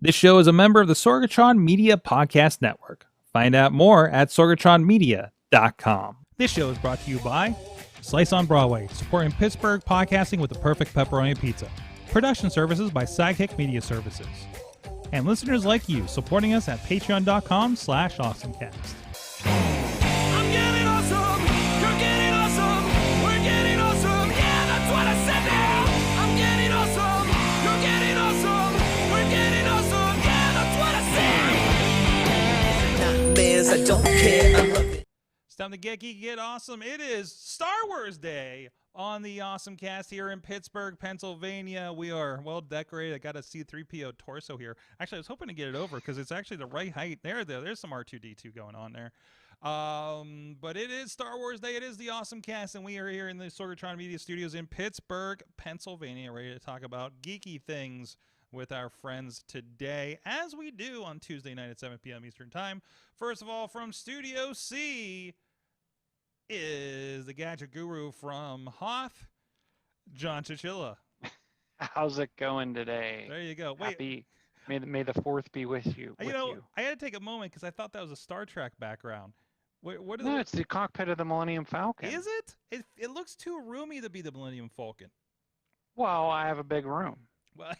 This show is a member of the Sorgatron Media Podcast Network. Find out more at sorgatronmedia.com. This show is brought to you by Slice on Broadway, supporting Pittsburgh podcasting with the perfect pepperoni pizza. Production services by Sidekick Media Services. And listeners like you, supporting us at patreon.com/AwesomeCast. I'm getting awesome, you're getting awesome, we're getting awesome, yeah, that's what I said now. I'm getting awesome, you're getting awesome, we're getting awesome, yeah, that's what I said. Nightmares, I don't care, I love it. It's time to get geeky, get awesome. It is Star Wars Day on the AwesomeCast here in Pittsburgh, Pennsylvania. We are well decorated. I got a C-3PO torso here. Actually, I was hoping to get it over because it's actually the right height. There's some R2-D2 going on there. But it is Star Wars Day. It is the AwesomeCast, and we are here in the Sorgatron Media Studios in Pittsburgh, Pennsylvania, ready to talk about geeky things with our friends today, as we do on Tuesday night at 7 p.m. Eastern Time. First of all, from Studio C is the gadget guru from Hoth, John Chichilla. How's it going today? There you go. Wait, may the fourth be with you. I had to take a moment because I thought that was a Star Trek background. What is no, it's the cockpit of the Millennium Falcon. Is it? It looks too roomy to be the Millennium Falcon. Well, I have a big room. Well,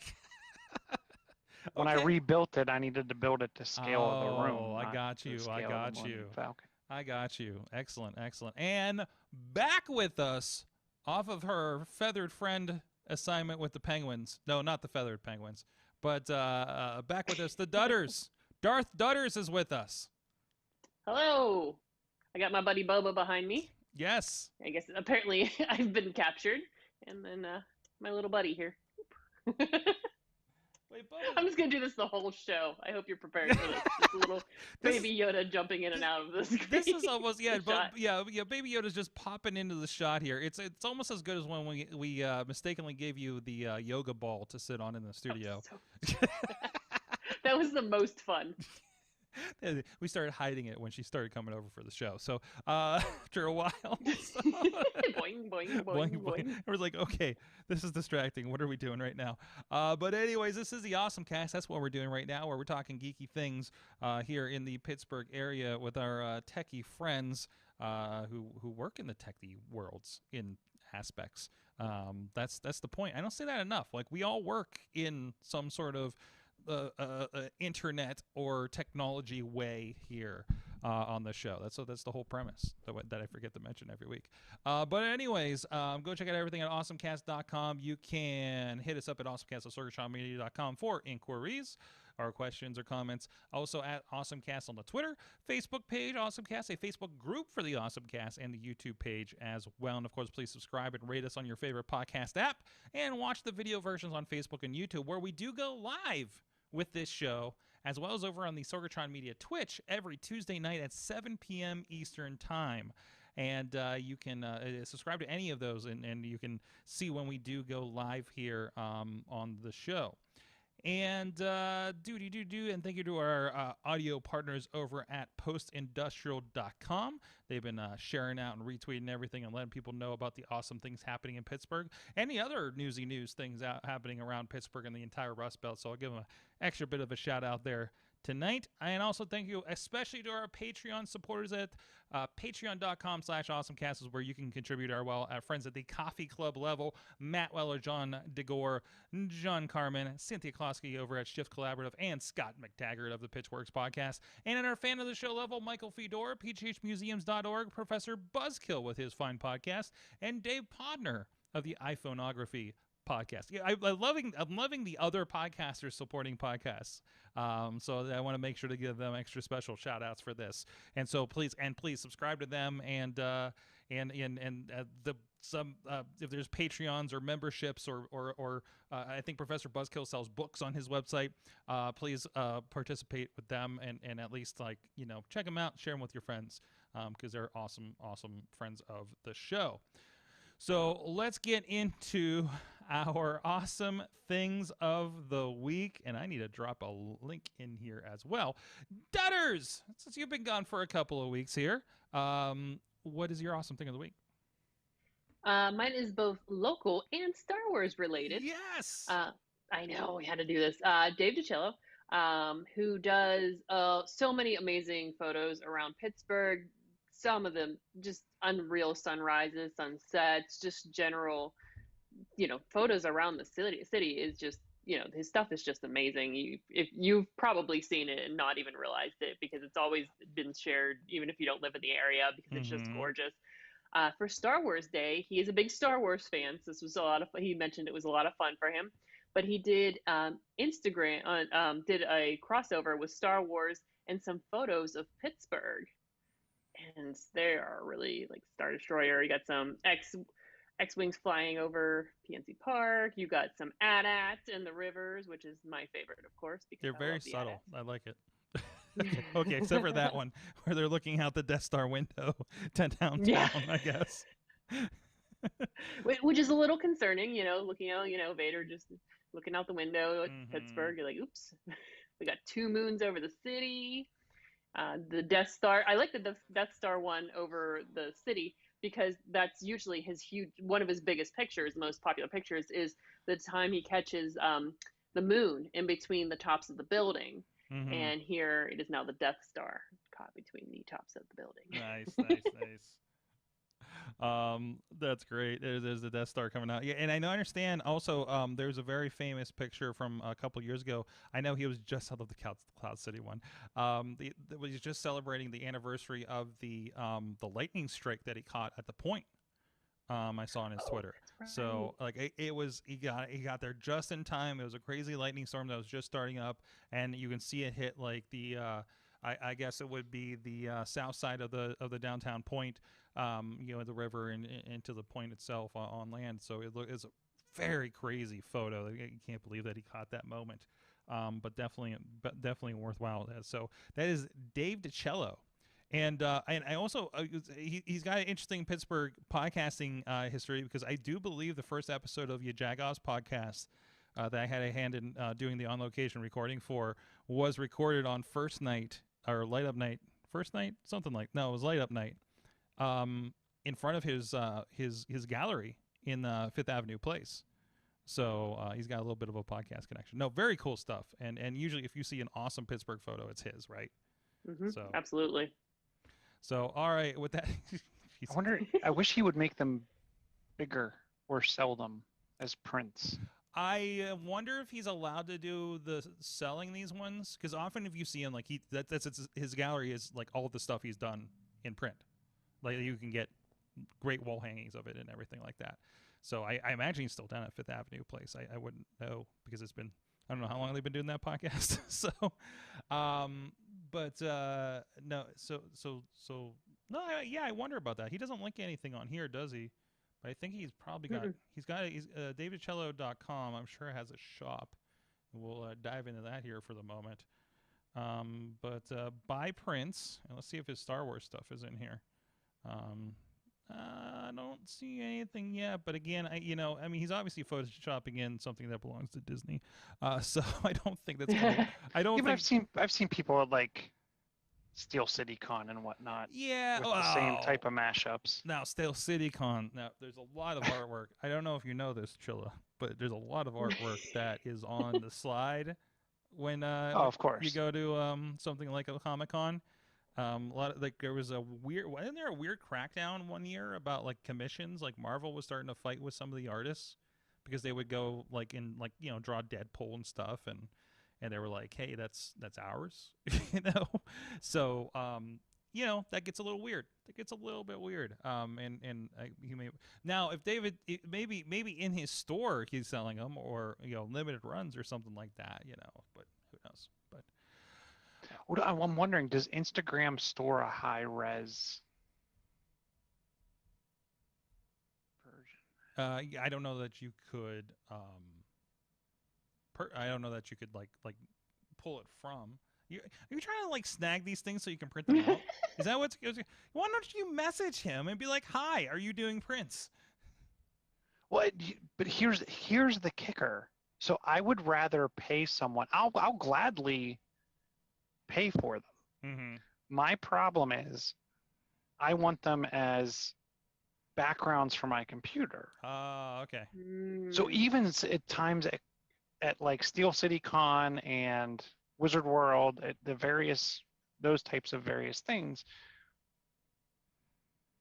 when I rebuilt it, I needed to build it to scale of the room. Oh, I got you. Falcon. I got you. Excellent. And back with us off of her feathered friend assignment with the Penguins. No, not the feathered Penguins. But back with us, the Dudders. Darth Dudders is with us. Hello. I got my buddy Boba behind me. Yes. I guess apparently I've been captured. And then my little buddy here. Wait, Boba. I'm just going to do this the whole show. I hope you're prepared for this. Just a little baby Yoda jumping in and out of the screen. This is almost, Baby Yoda's just popping into the shot here. It's almost as good as when we mistakenly gave you the yoga ball to sit on in the studio. That was the most fun. We started hiding it when she started coming over for the show. So after a while, Boing, boing, boing, boing, boing. boing. I was like, okay, this is distracting. What are we doing right now? But anyways, this is the Awesome Cast. That's what we're doing right now, where we're talking geeky things here in the Pittsburgh area with our techie friends who work in the techie worlds in aspects. That's the point. I don't say that enough. Like, we all work in some sort of internet or technology way here on the show. That's the whole premise that I forget to mention every week. But anyways, go check out everything at awesomecast.com. You can hit us up at awesomecast.sorgatronmedia.com for inquiries or questions or comments. Also at AwesomeCast on the Twitter, Facebook page, AwesomeCast, a Facebook group for the AwesomeCast, and the YouTube page as well. And of course, please subscribe and rate us on your favorite podcast app, and watch the video versions on Facebook and YouTube, where we do go live with this show, as well as over on the Sorgatron Media Twitch every Tuesday night at 7 p.m. Eastern Time. And you can subscribe to any of those, and you can see when we do go live here on the show. And and thank you to our audio partners over at postindustrial.com. They've been sharing out and retweeting everything and letting people know about the awesome things happening in Pittsburgh. Any other newsy news things happening around Pittsburgh and the entire Rust Belt. So I'll give them an extra bit of a shout out there tonight. And also thank you especially to our Patreon supporters at patreon.com/awesomecast, is where you can contribute our friends at the coffee club level: Matt Weller, John DeGore, John Carmen, Cynthia Klosky over at Shift Collaborative, and Scott McTaggart of the Pitchworks podcast. And at our fan of the show level, Michael Fedor, PGHmuseums.org, Professor Buzzkill with his fine podcast, and Dave Podner of the iPhoneography podcast. Yeah, I'm loving the other podcasters supporting podcasts. So I want to make sure to give them extra special shout outs for this. And so please subscribe to them, and if there's Patreons or memberships or I think Professor Buzzkill sells books on his website. Please participate with them and at least check them out, share them with your friends, because they're awesome friends of the show. So let's get into our awesome things of the week. And I need to drop a link in here as well. Dudders, since you've been gone for a couple of weeks here, what is your awesome thing of the week? Mine is both local and Star Wars related. Yes! I know, we had to do this. Dave DiCello, who does so many amazing photos around Pittsburgh. Some of them just unreal sunrises, sunsets, just general, photos around the city is just, his stuff is just amazing. If you've probably seen it and not even realized it, because it's always been shared, even if you don't live in the area, because it's just gorgeous. For Star Wars Day, he is a big Star Wars fan, so this was a lot of fun. He mentioned it was a lot of fun for him. But he did Instagram, did a crossover with Star Wars and some photos of Pittsburgh. And they are really like Star Destroyer. You got some X-Wings flying over PNC Park. You got some AT-AT in the rivers, which is my favorite, of course. Because they're very subtle. I like it. Okay, except for that one where they're looking out the Death Star window to downtown, yeah. I guess. Which is a little concerning, looking out, Vader just looking out the window at Pittsburgh. You're like, oops, we got two moons over the city. The Death Star. I like the Death Star one over the city because that's usually one of his biggest pictures, most popular pictures, is the time he catches the moon in between the tops of the building. And here it is now the Death Star caught between the tops of the building. Nice. That's great. There's the Death Star coming out. Yeah, and I understand also there's a very famous picture from a couple years ago. I know he was just out of the Cloud City one. He was just celebrating the anniversary of the lightning strike that he caught at the point. I saw on his Twitter. Right. So he got there just in time. It was a crazy lightning storm that was just starting up, and you can see it hit like the I guess it would be the south side of the downtown point, the river and into the point itself on land. So it's a very crazy photo. You can't believe that he caught that moment, but definitely worthwhile. So that is Dave DiCello. And I also he's got an interesting Pittsburgh podcasting history, because I do believe the first episode of Yajagov's podcast that I had a hand in doing the on-location recording for was recorded on first night or light up night, first night, something like no, it was light up night. In front of his gallery in Fifth Avenue Place. So he's got a little bit of a podcast connection. No, very cool stuff. And usually if you see an awesome Pittsburgh photo, it's his, right? So Absolutely. So all right, with that, I wonder. I wish he would make them bigger or sell them as prints. I wonder if he's allowed to do the selling these ones, because often if you see him, like that's his gallery is like all of the stuff he's done in print. Like you can get great wall hangings of it and everything like that. So I imagine he's still down at Fifth Avenue Place. I wouldn't know because it's been, I don't know how long they've been doing that podcast. So, no, no, yeah, I wonder about that. He doesn't link anything on here, does he? But I think he's probably got, he's DavidCello.com. I'm sure has a shop. We'll dive into that here for the moment. Buy prints, and let's see if his Star Wars stuff is in here. I don't see anything yet, but again, I mean, he's obviously photoshopping in something that belongs to Disney, so I don't think that's. I don't. Yeah, think... I've seen people at like Steel City Con and whatnot. Yeah, with the same type of mashups. Now, Steel City Con. Now, there's a lot of artwork. I don't know if you know this, Chilla, but there's a lot of artwork that is on the slide when of course, you go to something like a Comic-Con. A lot of, like, there was a weird, wasn't there a weird crackdown one year about like commissions? Like Marvel was starting to fight with some of the artists because they would go like in, like, you know, draw Deadpool and stuff, and they were like, hey, that's ours. You know. So you know, that gets a little weird. It gets a little bit weird. He may now, if David, maybe in his store he's selling them, or, you know, limited runs or something like that, you know, but who knows. But I'm wondering, does Instagram store a high res version? I don't know that you could. I don't know that you could like pull it from. Are you trying to like snag these things so you can print them out? Is that what's? Why don't you message him and be like, "Hi, are you doing prints?" Well, but here's the kicker. So I would rather pay someone. I'll gladly pay for them. Mm-hmm. My problem is, I want them as backgrounds for my computer. Okay. So even at times at like Steel City Con and Wizard World, at those types of various things,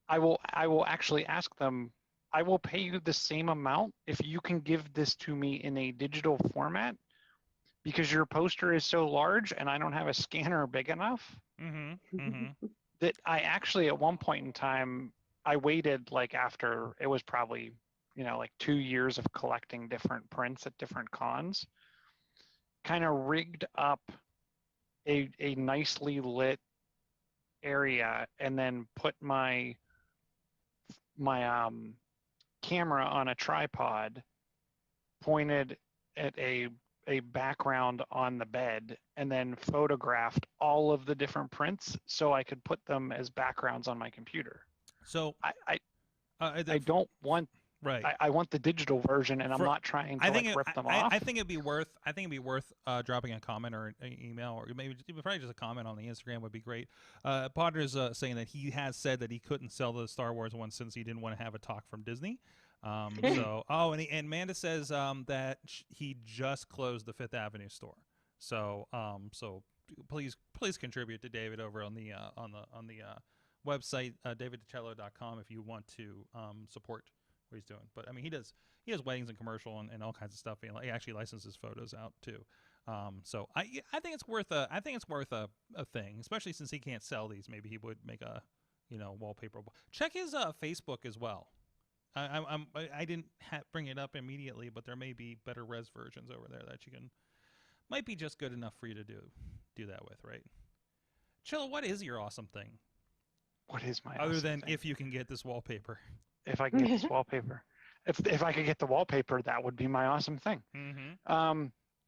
I will actually ask them, I will pay you the same amount if you can give this to me in a digital format, because your poster is so large and I don't have a scanner big enough. Mm-hmm. Mm-hmm. That I actually, at one point in time, I waited, like, after it was probably, you know, like 2 years of collecting different prints at different cons, kind of rigged up a nicely lit area, and then put my camera on a tripod, pointed at a background on the bed, and then photographed all of the different prints so I could put them as backgrounds on my computer. So I don't want. Right. I want the digital version, and I'm not trying to rip them off. I think it'd be worth dropping a comment or an email, or maybe probably just a comment on the Instagram would be great. Potter's saying that he has said that he couldn't sell the Star Wars one since he didn't want to have a talk from Disney. And Amanda says that he just closed the Fifth Avenue store. So please contribute to David over on the website daviddicello.com if you want to support what he's doing. But I mean, he does weddings and commercial and all kinds of stuff. He actually licenses photos out too. So I think it's worth a thing, especially since he can't sell these. Maybe he would make a, you know, wallpaper. Check his Facebook as well. I didn't bring it up immediately, but there may be better res versions over there that you can, might be just good enough for you to do that with, right? Chilla, what is your awesome thing? What is my other awesome than thing? If you can get this wallpaper? If I can get this wallpaper, if I could get the wallpaper, that would be my awesome thing. Mm-hmm.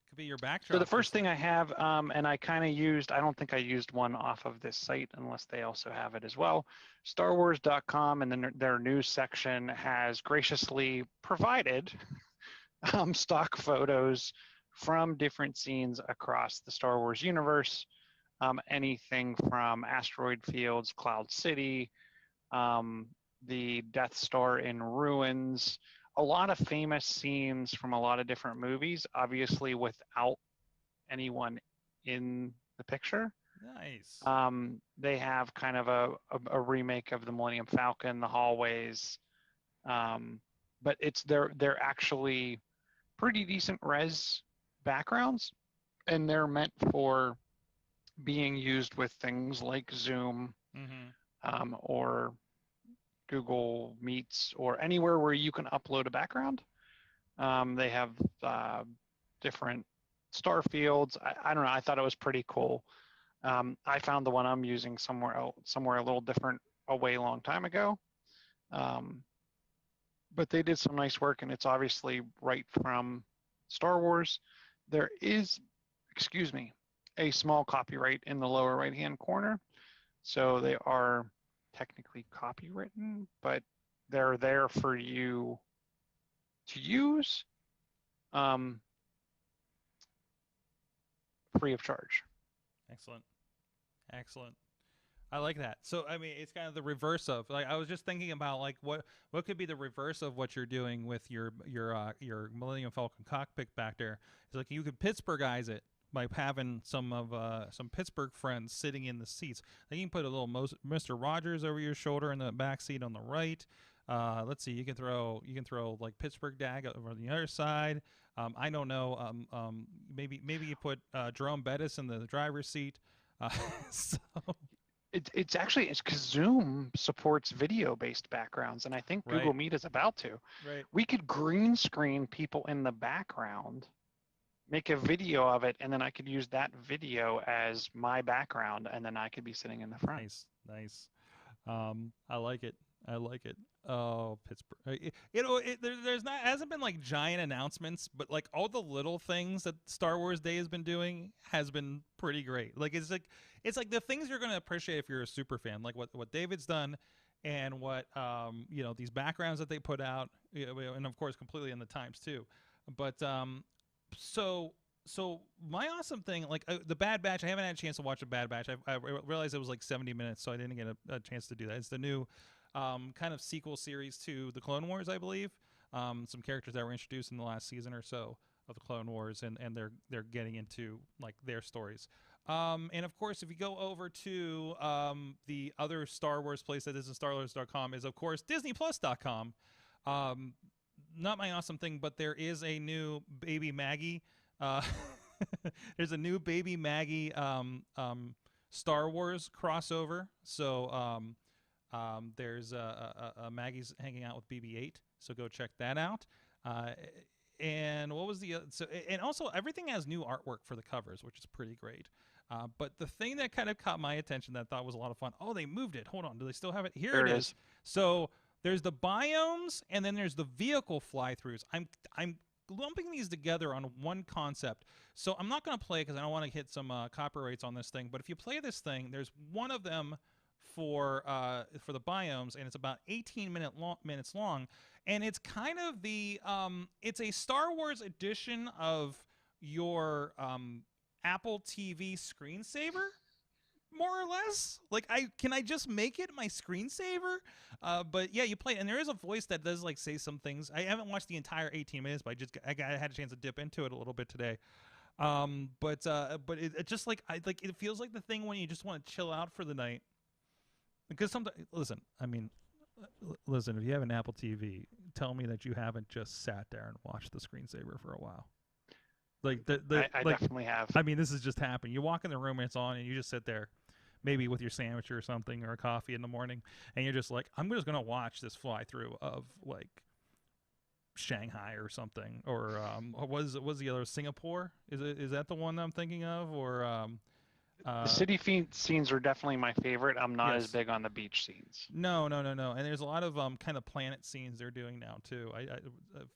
Could be your backdrop. So the first thing I have, and I kind of used, I don't think I used one off of this site unless they also have it as well. StarWars.com, and then their news section has graciously provided stock photos from different scenes across the Star Wars universe. anything from asteroid fields, Cloud City, the Death Star in ruins, a lot of famous scenes from a lot of different movies, obviously without anyone in the picture. Nice. They have kind of a remake of the Millennium Falcon, the hallways, but they're actually pretty decent res backgrounds, and they're meant for being used with things like Zoom, or Google Meets, or anywhere where you can upload a background. They have different star fields. I don't know. I thought it was pretty cool. I found the one I'm using somewhere a little different a way long time ago. But they did some nice work, and it's obviously right from Star Wars. There is, a small copyright in the lower right-hand corner. So they are technically copywritten, but they're there for you to use free of charge. Excellent. I like that. So I mean, it's kind of the reverse of, like, I was just thinking about, like, what could be the reverse of what you're doing with your Millennium Falcon cockpit back there. It's like you could Pittsburghize it by having some Pittsburgh friends sitting in the seats. Like, you can put a little Mr. Rogers over your shoulder in the back seat on the right. Let's see, you can throw like Pittsburgh Dag over on the other side. I don't know. Maybe you put Jerome Bettis in the driver's seat. So It's because Zoom supports video-based backgrounds, and I think Google Meet is about to. Right. We could green screen people in the background, make a video of it, and then I could use that video as my background, and then I could be sitting in the front. Nice. I like it. Oh, Pittsburgh. There's not hasn't been like giant announcements, but like all the little things that Star Wars Day has been doing has been pretty great. Like it's like the things you're gonna appreciate if you're a super fan, like what David's done, and what these backgrounds that they put out, and of course completely in the times too. But so my awesome thing, like the Bad Batch, I haven't had a chance to watch the Bad Batch. I realized it was like 70 minutes, so I didn't get a chance to do that. It's the new kind of sequel series to the Clone Wars, I believe. Some characters that were introduced in the last season or so of the Clone Wars, and they're getting into like their stories. And of course, if you go over to the other Star Wars place that isn't StarWars.com, is of course DisneyPlus.com. Not my awesome thing, but there is a new Baby Maggie. There's a new Baby Maggie Star Wars crossover. So there's a Maggie's hanging out with BB-8. So go check that out. And what was and also everything has new artwork for the covers, which is pretty great. But the thing that kind of caught my attention that I thought was a lot of fun. Oh, they moved it. Hold on. Do they still have it? Here it is. So there's the biomes, and then there's the vehicle fly-throughs. I'm lumping these together on one concept. So I'm not going to play because I don't want to hit some copyrights on this thing. But if you play this thing, there's one of them for the biomes, and it's about 18 minutes long, and it's kind of it's a Star Wars edition of your Apple TV screensaver, more or less. Like, can I just make it my screensaver? But yeah, you play it, and there is a voice that does like say some things. I haven't watched the entire 18 minutes, but I had a chance to dip into it a little bit today. But it just like it feels like the thing when you just want to chill out for the night. Because sometimes, listen, if you have an Apple TV, tell me that you haven't just sat there and watched the screensaver for a while. Like I definitely have. I mean, this has just happened. You walk in the room and it's on, and you just sit there, maybe with your sandwich or something or a coffee in the morning, and you're just like, I'm just gonna watch this fly through of like Shanghai or something, or was the other Singapore? Is that the one that I'm thinking of, or the city scenes are definitely my favorite. I'm not as big on the beach scenes. No. And there's a lot of kind of planet scenes they're doing now too. I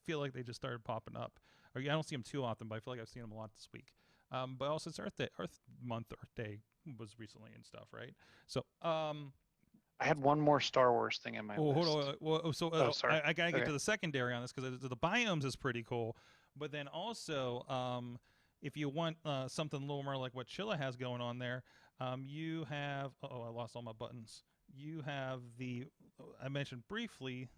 feel like they just started popping up. I don't see them too often, but I feel like I've seen them a lot this week. But also it's Earth Day was recently and stuff, right? So I had one more Star Wars thing in my list. Hold on. Sorry. I gotta get to the secondary on this because the biomes is pretty cool. But then also, if you want something a little more like what Chilla has going on there, You have, I lost all my buttons. You have I mentioned briefly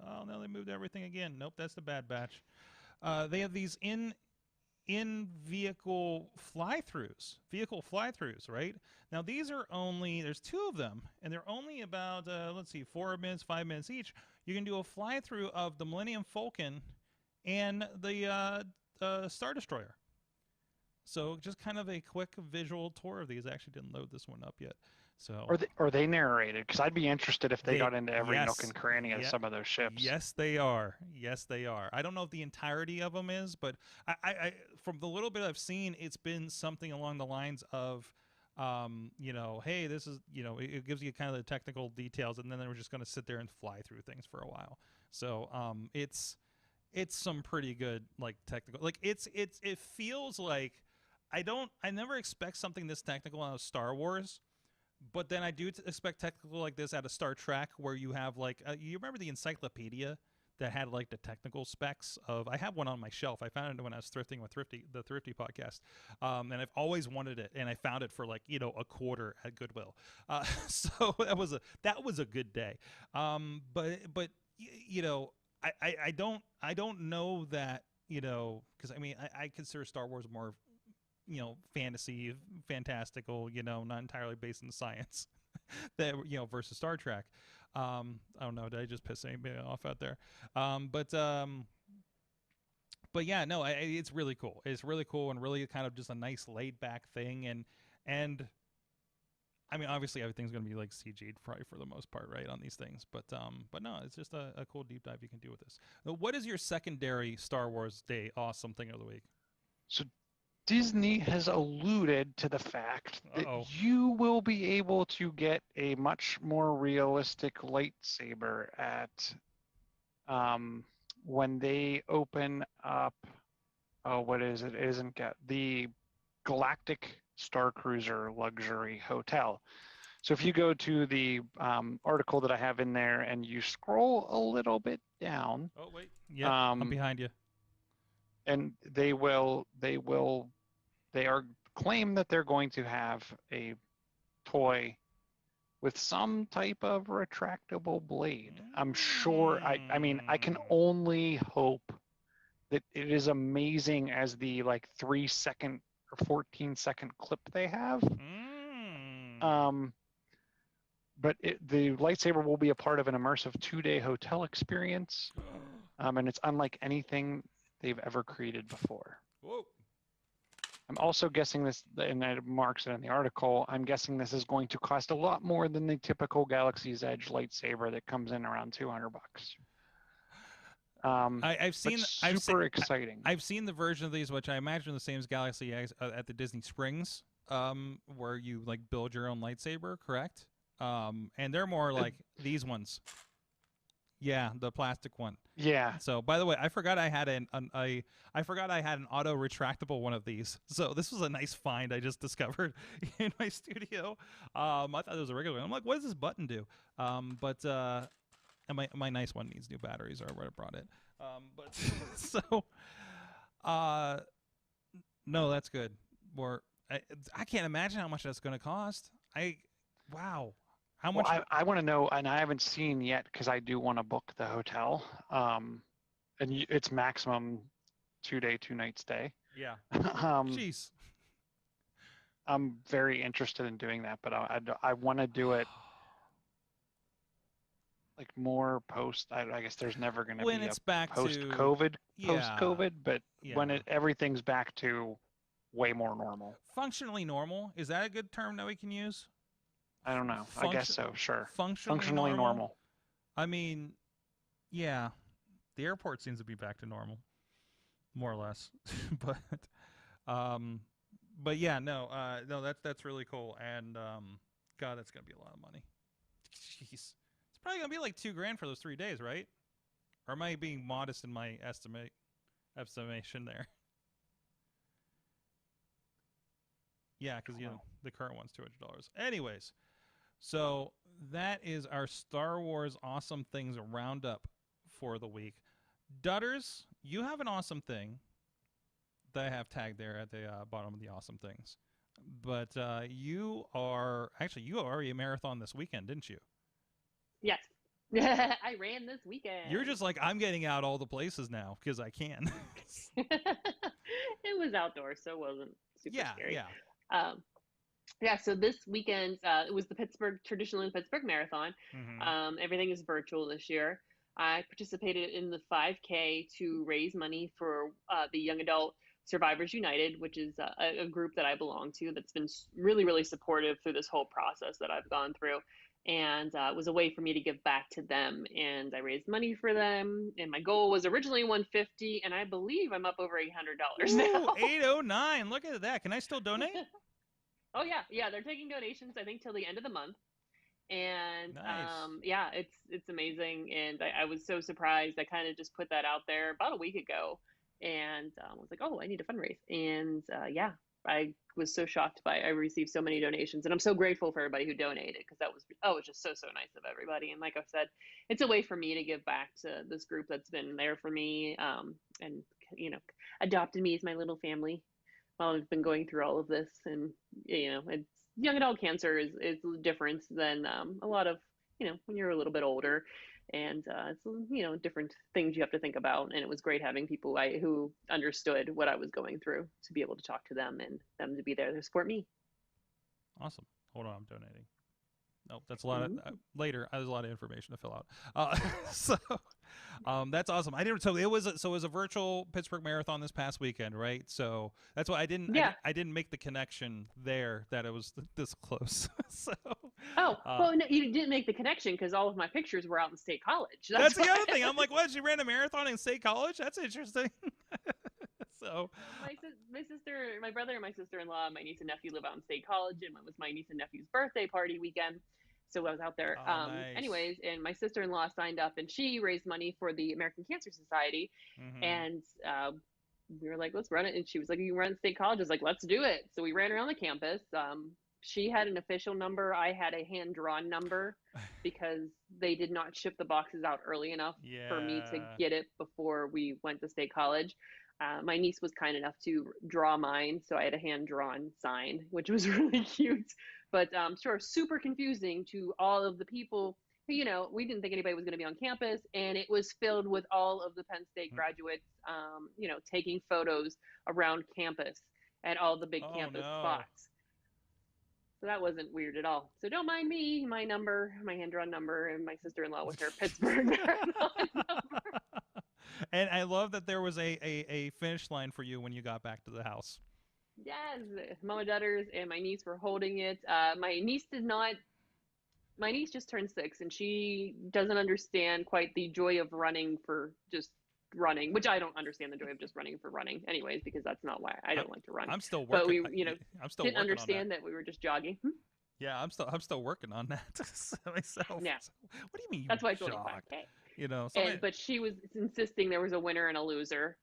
oh no, they moved everything again. Nope, that's the bad batch. They have these in-vehicle fly-throughs, right? Now these are there's 2 of them, and they're only about, 4 minutes, 5 minutes each. You can do a fly-through of the Millennium Falcon and the Star Destroyer. So just kind of a quick visual tour of these. I actually didn't load this one up yet. So Are they narrated? Because I'd be interested if they got into every nook and cranny of some of those ships. Yes, they are. Yes, they are. I don't know if the entirety of them is, but I from the little bit I've seen, it's been something along the lines of, hey, this is, it gives you kind of the technical details, and then we're just going to sit there and fly through things for a while. So it's some pretty good like technical, like it feels like I never expect something this technical out of Star Wars. But then I do expect technical like this out of Star Trek, where you have like you remember the encyclopedia that had like the technical specs of. I have one on my shelf. I found it when I was thrifting with the Thrifty podcast, and I've always wanted it. And I found it for like $1.25 at Goodwill. So that was a good day. But I don't know that because I consider Star Wars more fantasy, fantastical, not entirely based in science, that versus Star Trek. I don't know. Did I just piss anybody off out there? But yeah, no, it's really cool. It's really cool and really kind of just a nice laid back thing. And I mean, obviously everything's going to be like CG'd probably for the most part, right, on these things. But no, it's just a cool deep dive you can do with this. What is your secondary Star Wars Day awesome thing of the week? So Disney has alluded to the fact that you will be able to get a much more realistic lightsaber at when they open up. Oh, what is it? It isn't the Galactic Starcruiser luxury hotel. So if you go to the article that I have in there and you scroll a little bit down. Oh wait, yeah, I'm behind you. And they claim that they're going to have a toy with some type of retractable blade. I'm sure, I mean, I can only hope that it is amazing as the like 3-second or 14-second clip they have. But the lightsaber will be a part of an immersive 2-day hotel experience. And it's unlike anything they've ever created before. Whoa. I'm also guessing this, and it marks it in the article, I'm guessing this is going to cost a lot more than the typical Galaxy's Edge lightsaber that comes in around $200. I've seen exciting. I've seen the version of these, which I imagine the same as Galaxy Edge at the Disney Springs, where you like build your own lightsaber, correct? And they're more like these ones. Yeah, the plastic one. Yeah. So, by the way, I forgot I had an auto retractable one of these. So this was a nice find I just discovered in my studio. I thought it was a regular one. I'm like, what does this button do? But and my nice one needs new batteries, or I would have brought it. But so, no, that's good. I can't imagine how much that's going to cost. Wow. How much? Well, I want to know, and I haven't seen yet because I do want to book the hotel. And it's maximum 2-day, 2-night stay. Yeah. Jeez. I'm very interested in doing that, but I want to do it like more post. I guess there's never going to be it's back post-COVID, but when everything's back to way more normal. Functionally normal. Is that a good term that we can use? I don't know. I guess so, sure. Functionally normal. I mean, yeah, the airport seems to be back to normal, more or less. But yeah, no, that's really cool. And God, that's gonna be a lot of money. Jeez, it's probably gonna be like $2,000 for those 3 days, right? Or am I being modest in my estimation there? Yeah, because the current one's $200. Anyways. So that is our Star Wars awesome things roundup for the week. Dutters, you have an awesome thing that I have tagged there at the bottom of the awesome things. but you already a marathon this weekend, didn't you? Yes. I ran this weekend. You're just like, I'm getting out all the places now because I can. It was outdoors, so it wasn't super scary. Yeah. Yeah, so this weekend, it was the traditional Pittsburgh Marathon. Mm-hmm. Everything is virtual this year. I participated in the 5K to raise money for the Young Adult Survivors United, which is a group that I belong to that's been really, really supportive through this whole process that I've gone through. And it was a way for me to give back to them. And I raised money for them. And my goal was originally 150, and I believe I'm up over $800 now. 809. Look at that. Can I still donate? Oh yeah, they're taking donations, I think, till the end of the month. And Nice. yeah, it's amazing. And I was so surprised. I kind of just put that out there about a week ago, and I was like, oh, I need to fundraise. And yeah, I was so shocked by I received so many donations, and I'm so grateful for everybody who donated, because it was just so nice of everybody. And like I said, it's a way for me to give back to this group that's been there for me, and adopted me as my little family while I've been going through all of this. And it's young adult cancer is different than a lot of when you're a little bit older, and it's different things you have to think about. And it was great having people who understood what I was going through to be able to talk to them, and them to be there to support me. Awesome. Hold on, I'm donating. Nope, that's a lot of later. There's a lot of information to fill out. So that's awesome. I didn't. So it was a virtual Pittsburgh Marathon this past weekend, right? So that's why I didn't. Yeah. I didn't make the connection there that it was this close. So. Well, no, you didn't make the connection because all of my pictures were out in State College. That's the other thing. I'm like, what? She ran a marathon in State College? That's interesting. So my brother and my sister-in-law, my niece and nephew live out in State College, and it was my niece and nephew's birthday party weekend. So I was out there. Nice. Anyways, and my sister-in-law signed up, and she raised money for the American Cancer Society. Mm-hmm. And we were like, let's run it. And she was like, you run State College? I was like, let's do it. So we ran around the campus. She had an official number. I had a hand-drawn number because they did not ship the boxes out early enough for me to get it before we went to State College. My niece was kind enough to draw mine, so I had a hand-drawn sign, which was really cute. But sure, super confusing to all of the people who, we didn't think anybody was going to be on campus, and it was filled with all of the Penn State graduates, taking photos around campus at all the big campus spots. So that wasn't weird at all. So don't mind me, my hand-drawn number, and my sister-in-law with her Pittsburgh Marathon number. And I love that there was a finish line for you when you got back to the house. Yes, Mama Dutters and my niece were holding it. My niece just turned 6, and she doesn't understand quite the joy of running for just running, which I don't understand the joy of just running for running anyways, because that's not why I don't like to run. I'm still working. But I'm still didn't working understand on that we were just jogging. Yeah, I'm still working on that myself. Yeah. What do you mean? That's why it's only 5K. But she was insisting there was a winner and a loser.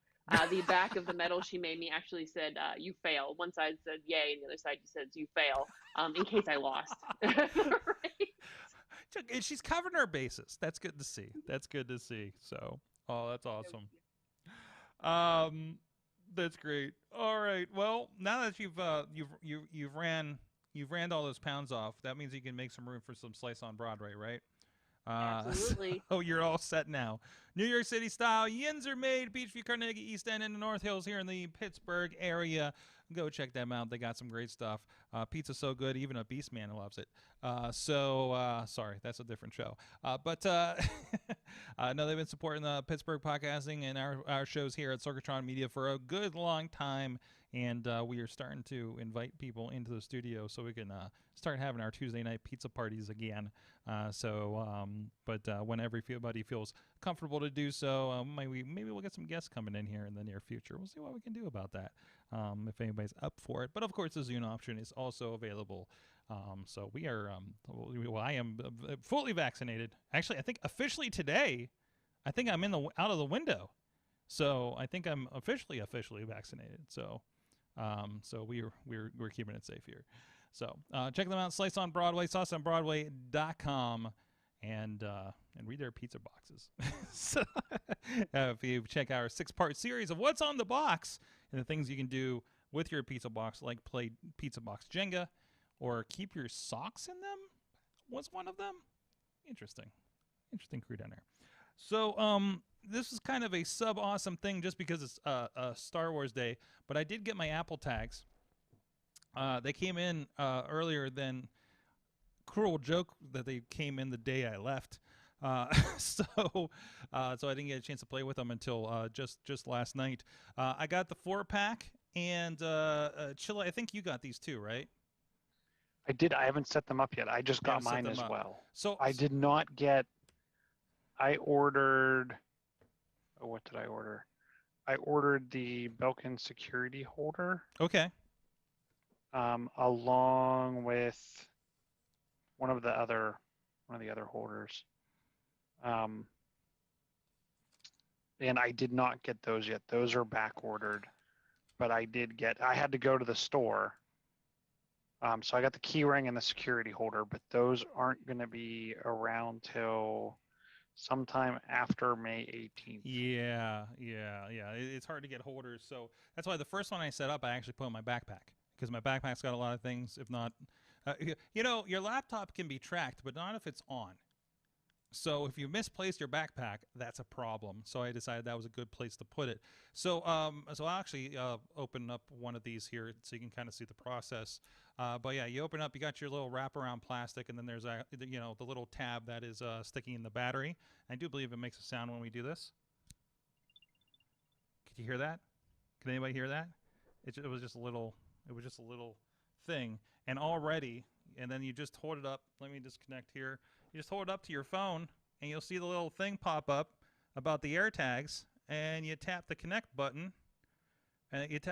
The back of the medal she made me actually said, you fail. One side said yay, and the other side says you fail, in case I lost. Right? And she's covering her bases. That's good to see. So, that's awesome. That's great. All right. Well, now that you've ran all those pounds off, that means you can make some room for some slice on Broadway, right? Absolutely. So you're all set now. New York City style yins are made. Beachview, Carnegie, East End, and the North Hills here in the Pittsburgh area. Go check them out. They got some great stuff. Pizza's so good, even a beast man loves it. Sorry, that's a different show. But no, they've been supporting the Pittsburgh podcasting and our shows here at Sorgatron Media for a good long time. And we are starting to invite people into the studio so we can start having our Tuesday night pizza parties again. But when everybody feels comfortable to do so, maybe we'll get some guests coming in here in the near future. We'll see what we can do about that, if anybody's up for it. But of course, the Zoom option is also available. So we are. I am fully vaccinated. Actually, I think officially today, I think I'm out of the window. So I think I'm officially vaccinated. So we're keeping it safe here. So check them out. Slice on Broadway, sauceonbroadway.com, and read their pizza boxes. So if you check our 6-part series of what's on the box and the things you can do with your pizza box, like play pizza box Jenga, or keep your socks in them. Was one of them? Interesting crew down there. So this is kind of a sub awesome thing just because it's Star Wars Day, but I did get my Apple tags. They came in earlier than cruel joke that they came in the day I left. So I didn't get a chance to play with them until just last night. I got the 4-pack, and Chilla, I think you got these too, right? I did. I haven't set them up yet. I just got mine as well. So I did not get. I ordered. Oh, what did I order? I ordered the Belkin security holder. Okay. Along with one of the other holders. And I did not get those yet. Those are back ordered, but I had to go to the store. So I got the key ring and the security holder, but those aren't going to be around till sometime after May 18th. Yeah. It's hard to get holders, so that's why the first one I set up, I actually put in my backpack, because my backpack's got a lot of things. If not, your laptop can be tracked, but not if it's on. So if you misplaced your backpack, that's a problem. So I decided that was a good place to put it. So I'll actually open up one of these here so you can kind of see the process. But yeah, you open up, you got your little wraparound plastic, and then there's the little tab that is sticking in the battery. I do believe it makes a sound when we do this. Could you hear that? Can anybody hear that? It was just a little thing, and then you just hold it up. Let me disconnect here. You just hold it up to your phone, and you'll see the little thing pop up about the Airtags, and you tap the connect button, and it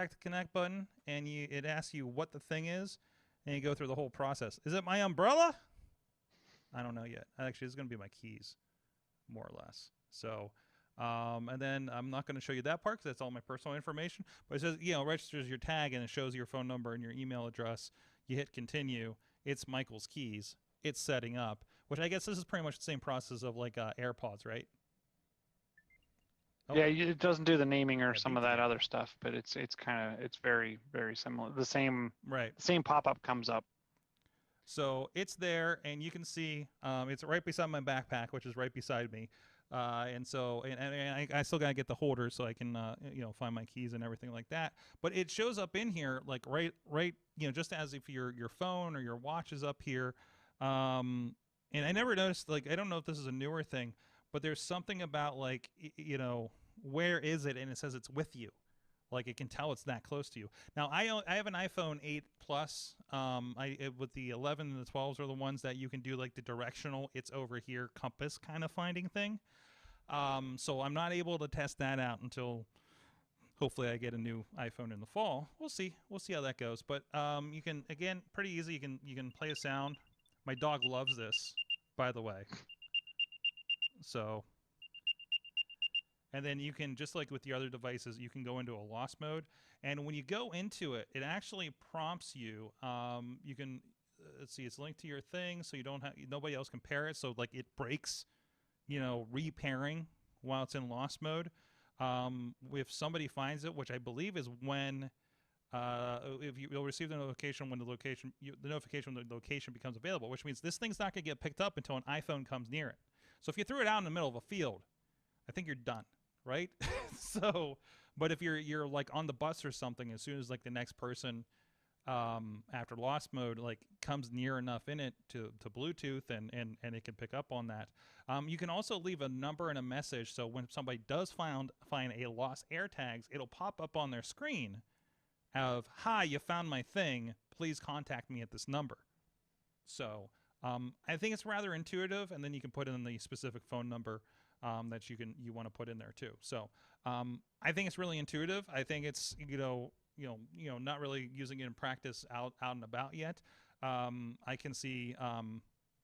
asks you what the thing is, and you go through the whole process. Is it my umbrella? I don't know yet. Actually, it's going to be my keys, more or less. So, and then I'm not going to show you that part because that's all my personal information, but it says, registers your tag, and it shows your phone number and your email address. You hit continue. It's Michael's keys. It's setting up, which I guess this is pretty much the same process of like AirPods, right? Oh. Yeah, it doesn't do the naming or some of that other stuff, but it's very, very similar. The same pop-up comes up. So it's there, and you can see it's right beside my backpack, which is right beside me. And I still gotta get the holder so I can find my keys and everything like that. But it shows up in here like right just as if your phone or your watch is up here. And I never noticed, like, I don't know if this is a newer thing, but there's something about like where is it, and it says it's with you, like it can tell it's that close to you. Now I have an iPhone 8 Plus. With the 11 and the 12s are the ones that you can do like the directional, it's over here compass kind of finding thing. So I'm not able to test that out until hopefully I get a new iPhone in the fall. We'll see how that goes. But you can, again, pretty easy. You can play a sound. My dog loves this, by the way. So, and then you can, just like with the other devices, you can go into a lost mode. And when you go into it, it actually prompts you. You can, let's see, it's linked to your thing, so you don't have, nobody else can pair it. So like it breaks, repairing while it's in lost mode. If somebody finds it, which I believe is when, if you'll receive the notification when the location becomes available, which means this thing's not going to get picked up until an iPhone comes near it. So if you threw it out in the middle of a field, I think you're done, right? So, but if you're like on the bus or something, as soon as like the next person after lost mode like comes near enough in it to Bluetooth and it can pick up on that. You can also leave a number and a message, so when somebody does find a lost AirTags, it'll pop up on their screen of, "Hi, you found my thing. Please contact me at this number." So I think it's rather intuitive, and then you can put in the specific phone number that you want to put in there too. So I think it's really intuitive. I think it's not really using it in practice out and about yet. I can see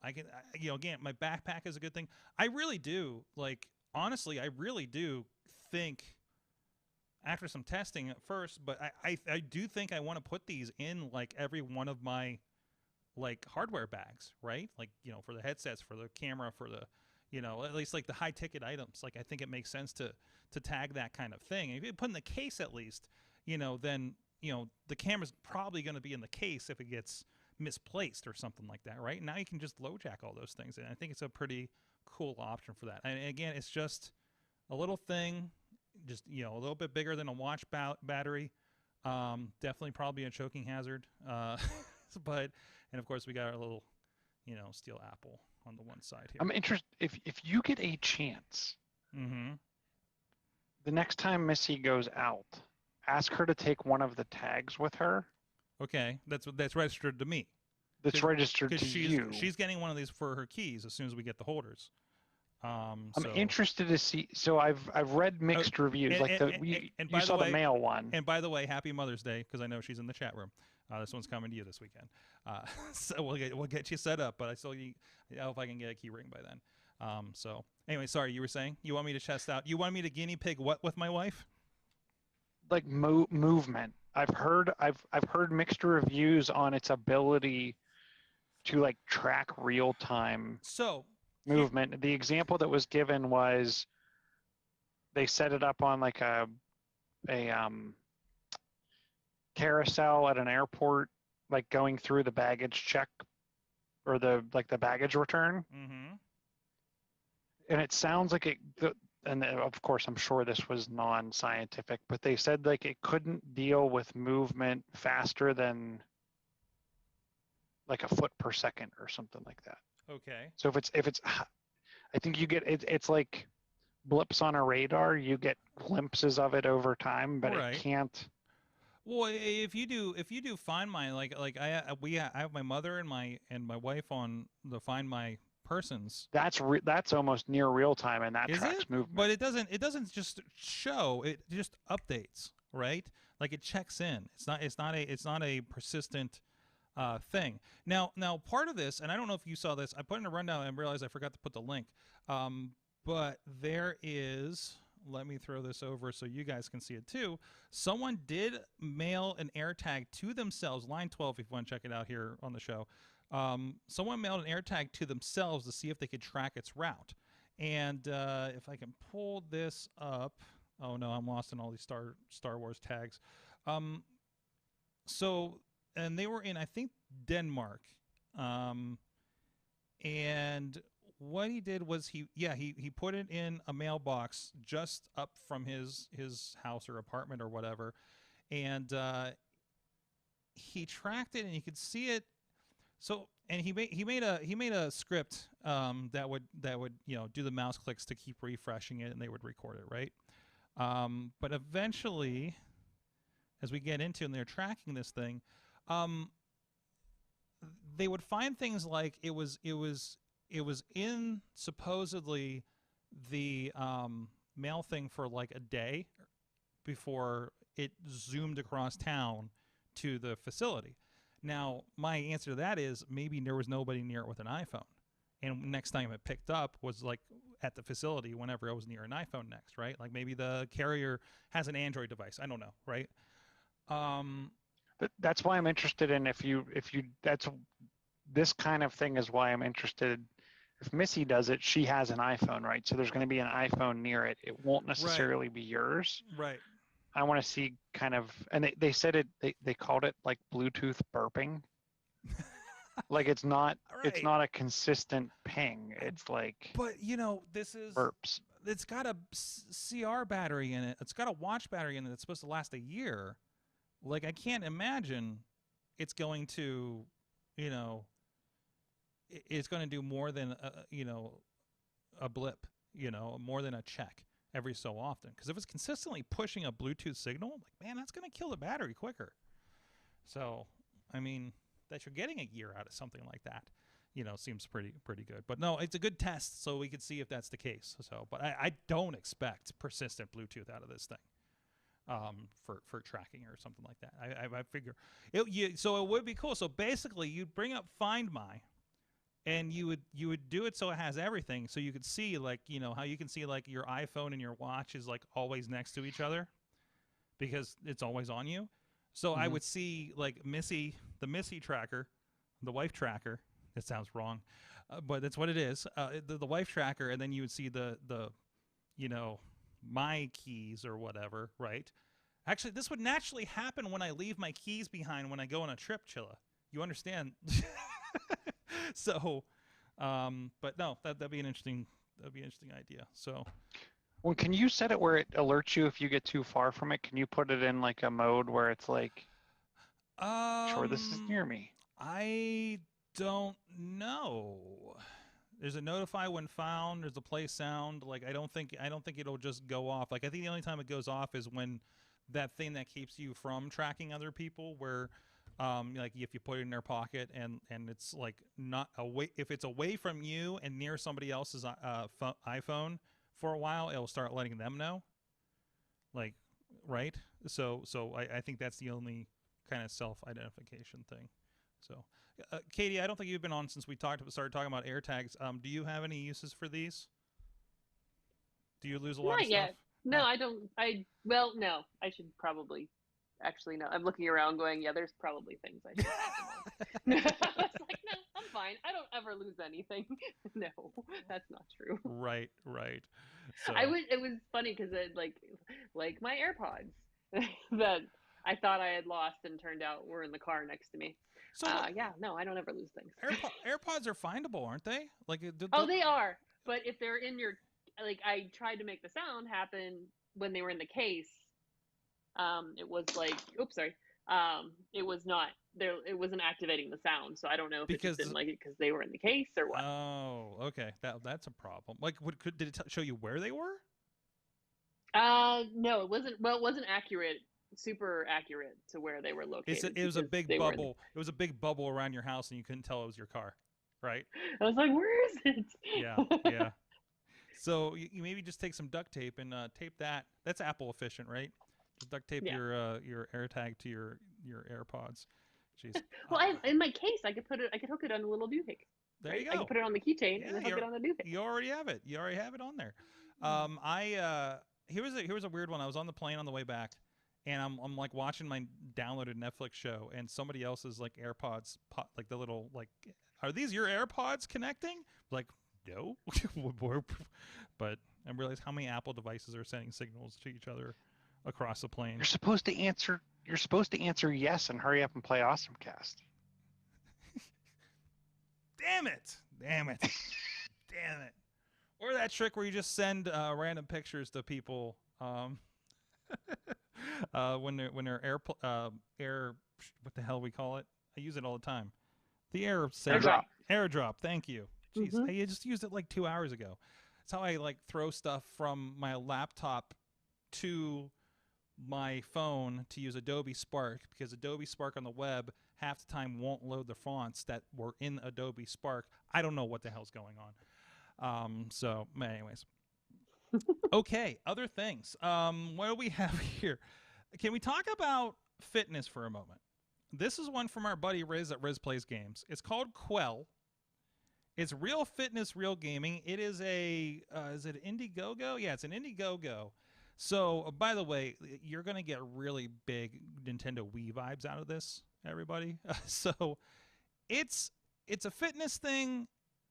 again, my backpack is a good thing. I really do, like, honestly, I really do think, after some testing at first, but I do think I want to put these in like every one of my like hardware bags, right? Like, for the headsets, for the camera, for the, at least like the high ticket items. Like, I think it makes sense to tag that kind of thing. If you put in the case at least, then the camera's probably going to be in the case if it gets misplaced or something like that, right? Now you can just low jack all those things, and I think it's a pretty cool option for that. And again, it's just a little thing, just a little bit bigger than a watch battery. Definitely probably a choking hazard. And of course we got our little, steel apple on the one side here. I'm interested if you get a chance. Mm-hmm. The next time Missy goes out, ask her to take one of the tags with her. Okay, that's registered to me. That's registered to you. She's getting one of these for her keys as soon as we get the holders. I'm interested to see. So I've read mixed reviews. You saw the male one. And by the way, happy Mother's Day, because I know she's in the chat room. This one's coming to you this weekend. So we'll get you set up, but I hope I can get a key ring by then. So anyway, sorry, you were saying you want me to test out. You want me to guinea pig what with my wife? Like movement. I've heard mixed reviews on its ability to like track real time movement. The example that was given was they set it up on like a carousel at an airport, like going through the baggage check or the baggage return. Mm-hmm. And it sounds like and of course I'm sure this was non-scientific, but they said like it couldn't deal with movement faster than like a foot per second or something like that. Okay. So if it's I think you get it's like blips on a radar, you get glimpses of it over time, but right. It can't. Well, if you do Find My, like I have my mother and my wife on the Find My persons. That's almost near real time, and that Is tracks it? movement. But it doesn't just show, it just updates, right? Like it checks in. It's not a persistent thing. Now part of this, and I don't know if you saw this, I put in a rundown and realized I forgot to put the link. But there is, let me throw this over so you guys can see it too. Someone did mail an AirTag to themselves, line 12 if you want to check it out here on the show. Someone mailed an AirTag to themselves to see if they could track its route. And if I can pull this up, oh no, I'm lost in all these Star Wars tags. And they were in, I think, Denmark. And what he did was he put it in a mailbox just up from his house or apartment or whatever, and he tracked it, and you could see it. So, and he made a script that would do the mouse clicks to keep refreshing it, and they would record it, right? But eventually, as we get into, and they're tracking this thing, they would find things like it was in supposedly the mail thing for like a day before it zoomed across town to the facility. Now, my answer to that is maybe there was nobody near it with an iPhone. And next time it picked up was like at the facility whenever I was near an iPhone next, right? Like maybe the carrier has an Android device. I don't know, right? But that's why I'm interested in this kind of thing is why I'm interested. If Missy does it, she has an iPhone, right? So there's going to be an iPhone near it. It won't necessarily be yours. Right. I want to see kind of, and they said it, they called it like Bluetooth burping. Like it's not a consistent ping. It's like, but this is burps. It's got a CR battery in it. It's got a watch battery in it that's supposed to last a year. Like I can't imagine it's going to, it's going to do more than a blip, more than a check every so often. Because if it's consistently pushing a Bluetooth signal, like, man, that's going to kill the battery quicker. So, I mean, that you're getting a year out of something like that, seems pretty good. But no, it's a good test, so we could see if that's the case. So, but I don't expect persistent Bluetooth out of this thing. For tracking or something like that. I figure so it would be cool. So basically you'd bring up Find My, and you would do it so it has everything, so you could see like how you can see like your iPhone and your watch is like always next to each other because it's always on you. So I would see like the Missy tracker, the wife tracker. That sounds wrong, but that's what it is. The wife tracker, and then you would see the my keys or whatever, right? Actually, this would naturally happen when I leave my keys behind when I go on a trip, Chilla. You understand? So, but no, that'd be an interesting idea. So, Well, can you set it where it alerts you if you get too far from it? Can you put it in like a mode where it's like, sure, this is near me? I don't know. There's a notify when found. There's a play sound. Like I don't think it'll just go off. Like I think the only time it goes off is when that thing that keeps you from tracking other people, where like if you put it in their pocket and it's like not away, if it's away from you and near somebody else's iPhone for a while, it'll start letting them know. Like, right? So I think that's the only kind of self-identification thing. So, Katie, I don't think you've been on since we started talking about AirTags. Do you have any uses for these? Do you lose a lot of Not yet. stuff? No, I don't. Well, no. I should probably. Actually, no. I'm looking around, going, yeah. There's probably things I should have them on. I was like, no, I'm fine. I don't ever lose anything. No, that's not true. Right. So It was funny because it like my AirPods that I thought I had lost and turned out were in the car next to me. So yeah, no, I don't ever lose things. AirPods are findable, aren't they? Like, they are. But if they're in your, like, I tried to make the sound happen when they were in the case. It was like, oops, sorry. It was not there. It wasn't activating the sound. So I don't know if it just didn't like it because they were in the case or what. Oh, okay. That's a problem. Like, did it show you where they were? No, it wasn't. Well, it wasn't accurate. Super accurate to where they were located. It was a big bubble. It was a big bubble around your house, and you couldn't tell it was your car, right? I was like, "Where is it?" Yeah. So you maybe just take some duct tape and tape that. That's Apple efficient, right? Just duct tape your AirTag to your AirPods. Jeez. Well, in my case, I could hook it on a little doohick. There you go. I could put it on the keychain and then hook it on the doohick. You already have it. You already have it on there. Here's a weird one. I was on the plane on the way back. And I'm like watching my downloaded Netflix show, and somebody else's like AirPods, like the little like, are these your AirPods connecting? Like, no, but I realized how many Apple devices are sending signals to each other across the plane. You're supposed to answer yes and hurry up and play AwesomeCast. Damn it! Or that trick where you just send random pictures to people. When they're air, what the hell we call it? I use it all the time. The airdrop. Thank you. Jeez, I just used it like 2 hours ago. That's how I like throw stuff from my laptop to my phone to use Adobe Spark, because Adobe Spark on the web half the time won't load the fonts that were in Adobe Spark. I don't know what the hell's going on. So, anyways. Okay, other things. What do we have here? Can we talk about fitness for a moment? This is one from our buddy Riz at Riz Plays Games. It's called Quell. It's real fitness, real gaming. It is is it Indiegogo? Yeah, it's an Indiegogo. So, by the way, you're going to get really big Nintendo Wii vibes out of this, everybody. So, it's a fitness thing.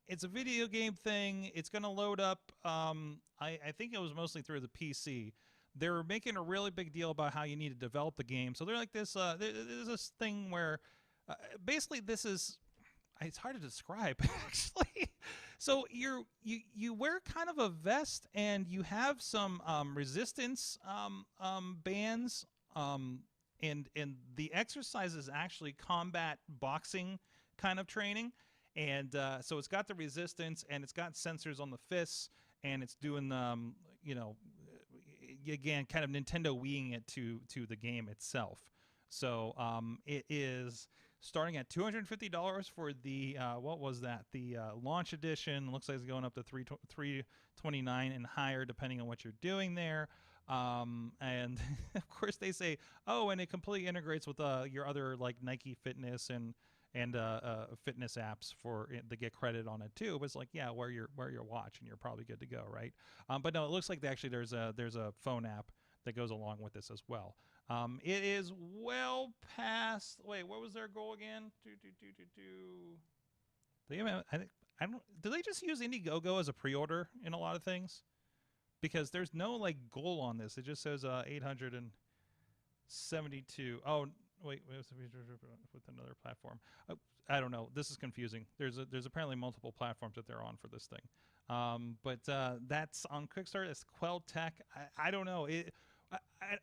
It's a video game thing. It's going to load up. I think it was mostly through the PC. They're making a really big deal about how you need to develop the game. So they're like this. There's this thing where basically this is. It's hard to describe actually. So you wear kind of a vest and you have some resistance bands. And the exercise is actually combat boxing kind of training. And so it's got the resistance, and it's got sensors on the fists, and it's doing, again, kind of Nintendo Wiiing it to the game itself. So it is starting at $250 for the, what was that? The launch edition. Looks like it's going up to $329 and higher, depending on what you're doing there. And of course they say, oh, and it completely integrates with your other like Nike Fitness and fitness apps to get credit on it too. But it's like, yeah, wear your watch and you're probably good to go, right? But no, it looks like there's a phone app that goes along with this as well. It is well past. Wait, what was their goal again? Do they just use Indiegogo as a pre-order in a lot of things? Because there's no like goal on this. It just says 800 and 72. Oh, wait, with another platform. I don't know. This is confusing. There's apparently multiple platforms that they're on for this thing. But that's on Kickstarter. It's Quell Tech. I don't know.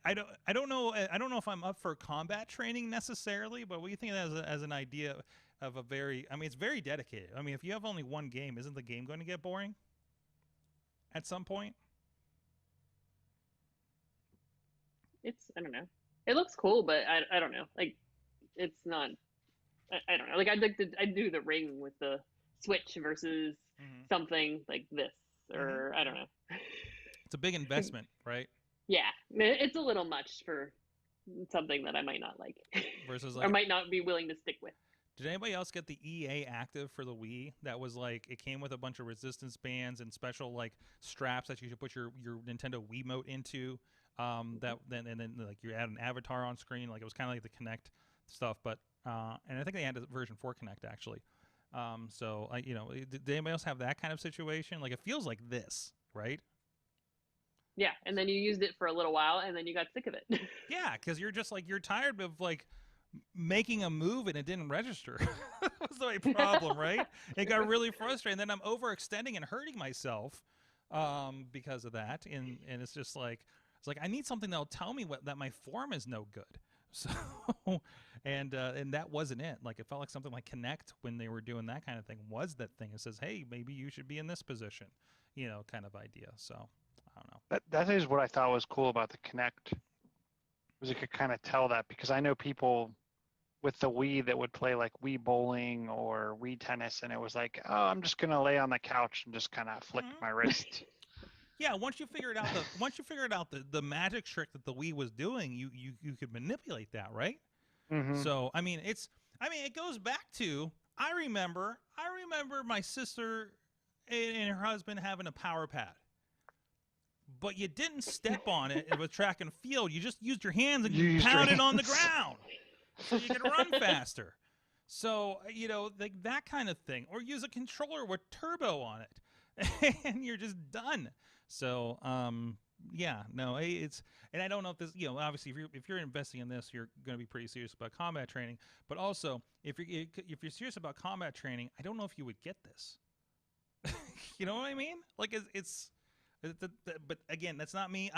I don't know. I don't know if I'm up for combat training necessarily, but what do you think of that as an idea of a very? I mean, it's very dedicated. I mean, if you have only one game, isn't the game going to get boring at some point? I don't know. It looks cool, but I don't know. Like, it's not. I don't know. Like, I'd do the ring with the Switch versus something like this, or I don't know. It's a big investment, right? Yeah, it's a little much for something that I might not like, versus or might not be willing to stick with. Did anybody else get the EA Active for the Wii? That was like, it came with a bunch of resistance bands and special like straps that you should put your Nintendo Wiimote into. Then like you add an avatar on screen, like it was kind of like the Kinect stuff, but and I think they had a version for Kinect actually. So did anybody else have that kind of situation? Like it feels like this, right? Yeah, and then you used it for a little while, and then you got sick of it. Yeah, because you're just like, you're tired of like making a move and it didn't register. That's my problem, right? It got really frustrating. Then I'm overextending and hurting myself because of that, and it's just like, I need something that'll tell me that my form is no good. So, and that wasn't it. Like it felt like something like Kinect when they were doing that kind of thing was that thing. It says, hey, maybe you should be in this position, kind of idea. So I don't know. That is what I thought was cool about the Kinect, was it could kind of tell that, because I know people with the Wii that would play like Wii bowling or Wii tennis, and it was like, oh, I'm just gonna lay on the couch and just kind of flick my wrist. Yeah, once you figured out the magic trick that the Wii was doing, you could manipulate that, right? Mm-hmm. So it goes back to, I remember my sister and her husband having a power pad. But you didn't step on it with track and field. You just used your hands and you pounded on the ground so you could run faster. So, like that kind of thing. Or use a controller with turbo on it. And you're just done. So, it's, and I don't know if this, obviously if you're investing in this, you're going to be pretty serious about combat training. But also, if you're serious about combat training, I don't know if you would get this. You know what I mean? Like but again, that's not me.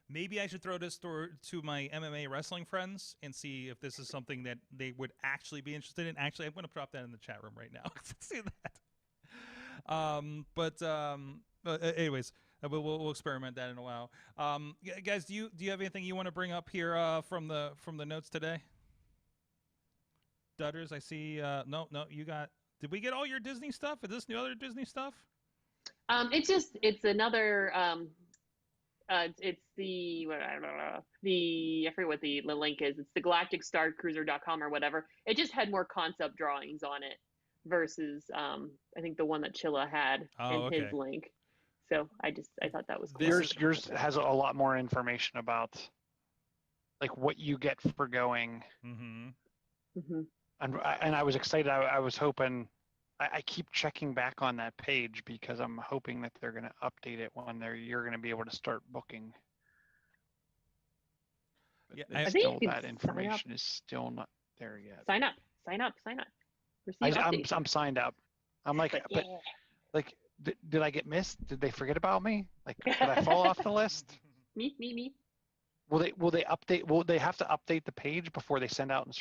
Maybe I should throw this to my MMA wrestling friends and see if this is something that they would actually be interested in. Actually, I'm going to drop that in the chat room right now. See that. Anyways, we'll experiment that in a while. Guys, do you have anything you want to bring up here from the notes today? Dudders, I see. No, you got. Did we get all your Disney stuff? Is this new other Disney stuff? It's another, it's the, I forget what the link is. It's the Galactic Starcruiser.com or whatever. It just had more concept drawings on it versus, I think the one that Chilla had his link. So I thought that was cool. Yours has a lot more information about like what you get for going. Mm-hmm. And I was excited. I was hoping. I keep checking back on that page because I'm hoping that they're going to update it when you're going to be able to start booking. Yeah, that information is still not there yet. Sign up. I'm signed up. I'm like, but like, did I get missed? Did they forget about me? Like, did I fall off the list? Me. Will they update? Will they have to update the page before they send out and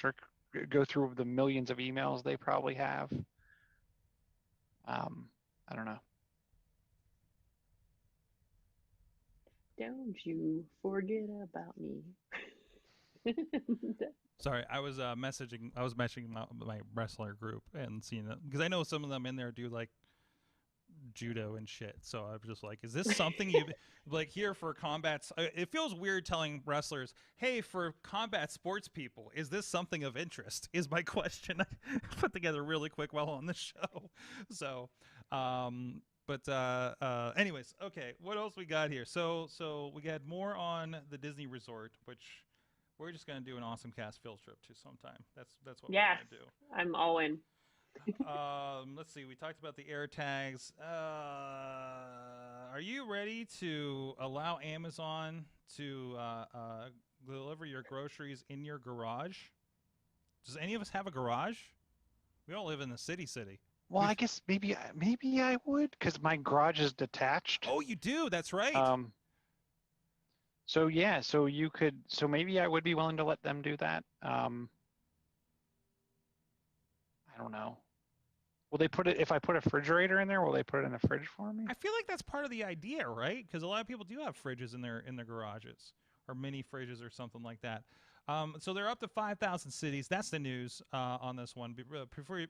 go through the millions of emails they probably have? I don't know. Don't you forget about me. Sorry, I was messaging my wrestler group and seeing it because I know some of them in there do like judo and shit. So I was just like, is this something you like here for combat? It feels weird telling wrestlers, hey, for combat sports people, is this something of interest? Is my question I put together really quick while on the show. So, anyways, okay, what else we got here? So we got more on the Disney Resort, which we're just gonna do an AwesomeCast field trip to sometime. That's what we're gonna do. I'm all in. Let's see. We talked about the AirTags. Are you ready to allow Amazon to deliver your groceries in your garage. Does any of us have a garage? We all live in the city. Well, I guess maybe I would, because my garage is detached. Oh, you do? That's right. So yeah, so maybe I would be willing to let them do that. I don't know. Will they put it, if I put a refrigerator in there, will they put it in the fridge for me? I feel like that's part of the idea, right? Because a lot of people do have fridges in their garages, or mini fridges or something like that. So they're up to 5,000 cities. That's the news on this one.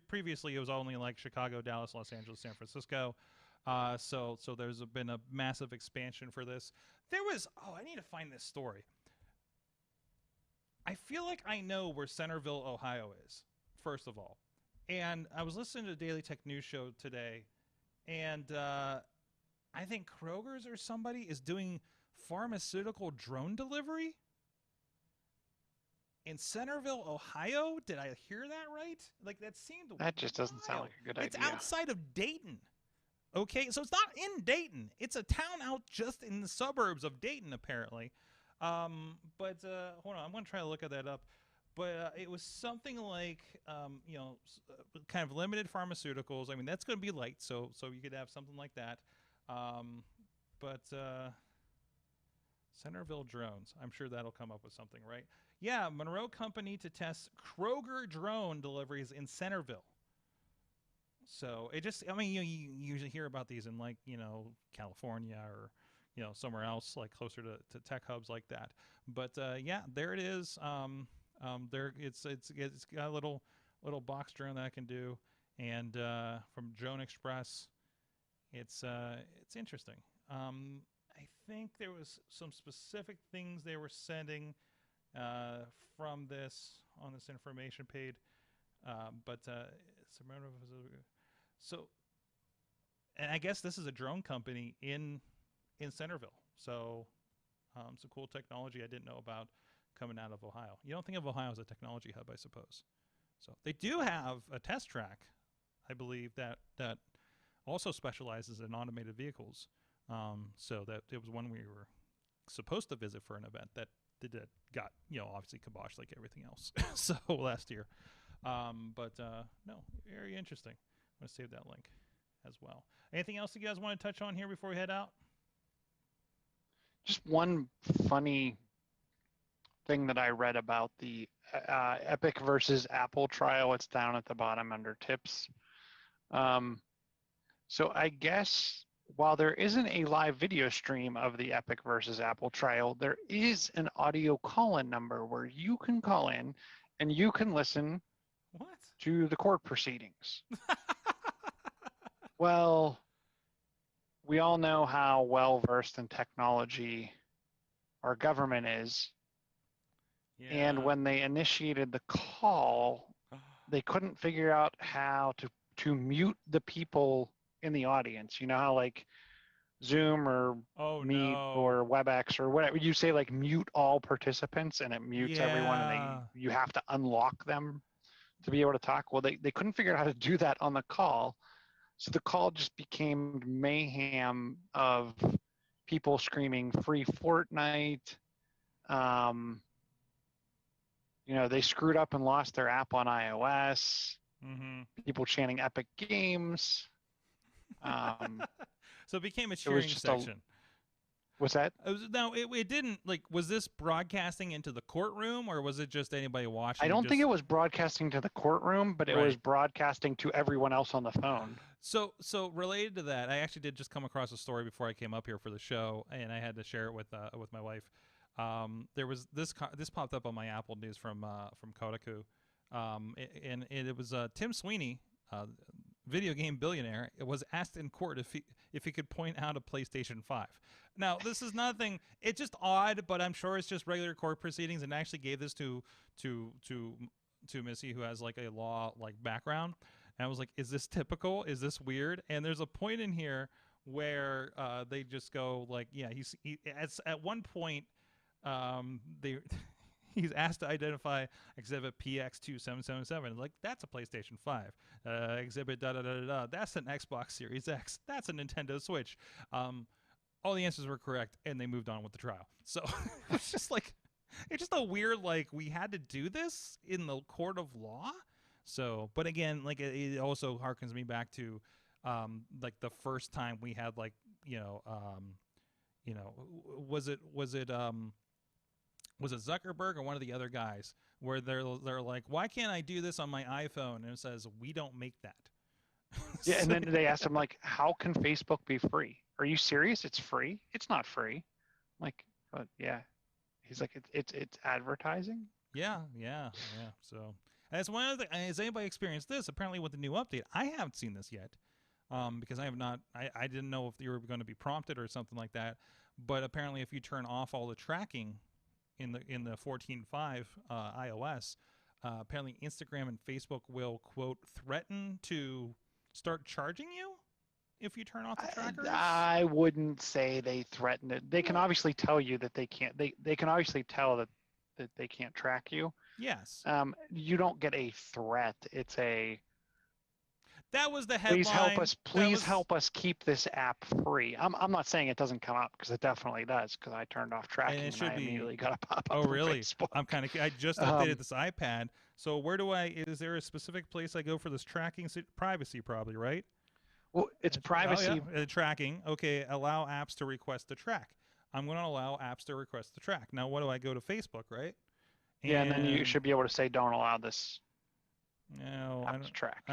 Previously, it was only like Chicago, Dallas, Los Angeles, San Francisco. So there's been a massive expansion for this. There was, I need to find this story. I feel like I know where Centerville, Ohio is, first of all. And I was listening to the Daily Tech News Show today, and I think Kroger's or somebody is doing pharmaceutical drone delivery in Centerville, Ohio. Did I hear that right? Like, that seemed That just doesn't sound like a good idea. It's outside of Dayton. Okay, so it's not in Dayton. It's a town out just in the suburbs of Dayton, apparently. But hold on, I'm going to try to look at that up. But it was something like, kind of limited pharmaceuticals. I mean, that's going to be light, so you could have something like that. But Centerville drones, I'm sure that'll come up with something, right? Yeah, Monroe Company to test Kroger drone deliveries in Centerville. So it just, I mean, you usually hear about these in like, California or, somewhere else like closer to tech hubs like that. But yeah, there it is. It's got a little box drone that I can do, and from Drone Express, it's interesting. I think there was some specific things they were sending from this on this information page, but so, and I guess this is a drone company in Centerville. So some cool technology I didn't know about coming out of Ohio. You don't think of Ohio as a technology hub, I suppose. So they do have a test track, I believe, that also specializes in automated vehicles. So that it was one we were supposed to visit for an event that got, obviously kiboshed like everything else. So last year. But no, very interesting. I'm going to save that link as well. Anything else you guys want to touch on here before we head out? Just one funny thing that I read about the Epic versus Apple trial. It's down at the bottom under tips. So I guess while there isn't a live video stream of the Epic versus Apple trial, there is an audio call-in number where you can call in and you can listen to the court proceedings. Well, we all know how well-versed in technology our government is. Yeah. And when they initiated the call, they couldn't figure out how to mute the people in the audience. You know how like Zoom or Meet or WebEx or whatever, you say like mute all participants and it mutes everyone, and you have to unlock them to be able to talk. Well, they couldn't figure out how to do that on the call. So the call just became mayhem of people screaming free Fortnite. They screwed up and lost their app on iOS. Mm-hmm. People chanting Epic Games. So it became a cheering section. What's that? It didn't, like, was this broadcasting into the courtroom, or was it just anybody watching? I don't think it was broadcasting to the courtroom, but it was broadcasting to everyone else on the phone. So related to that, I actually did just come across a story before I came up here for the show, and I had to share it with my wife. There was this popped up on my Apple News from Kotaku, and it was Tim Sweeney, video game billionaire, was asked in court if he could point out a PlayStation 5. Now, this is nothing. It's just odd, but I'm sure it's just regular court proceedings. And I actually gave this to Missy, who has like a law background. And I was like, "Is this typical? Is this weird?" And there's a point in here where they just go like, "Yeah, at one point he's asked to identify exhibit PX2777. Like, that's a PlayStation 5. Exhibit da-da-da-da-da. That's an Xbox Series X. That's a Nintendo Switch. All the answers were correct, and they moved on with the trial. So it's just like, It's just a weird, like, we had to do this in the court of law. So, but again, like, it also harkens me back to, like, the first time we had, like, was it Zuckerberg or one of the other guys where they're like, why can't I do this on my iPhone? And it says, we don't make that. Yeah, and then they asked him, like, how can Facebook be free? Are you serious? It's free? It's not free. Like, but yeah. He's like, it's advertising? Yeah. So that's one of the, has anybody experienced this? Apparently with the new update, I haven't seen this yet. Because I have not, I didn't know if you were going to be prompted or something like that. But apparently if you turn off all the tracking in the 14.5 iOS, apparently Instagram and Facebook will, quote, threaten to start charging you if you turn off the trackers. I wouldn't say they threaten it. They can obviously tell you that they can't. They can obviously tell that they can't track you. Yes. You don't get a threat. It's a. That was the headline. Please help us keep this app free. I'm not saying it doesn't come up, because it definitely does, because I turned off tracking and I immediately got a pop-up. Oh, really? Facebook. I just updated this iPad. So where do is there a specific place I go for this tracking? Privacy, probably, right? Well, it's privacy. Oh, yeah. Tracking. Okay, allow apps to request to track. I'm going to allow apps to request to track. Now, what do I go to Facebook, right? And then you should be able to say, don't allow this. No, I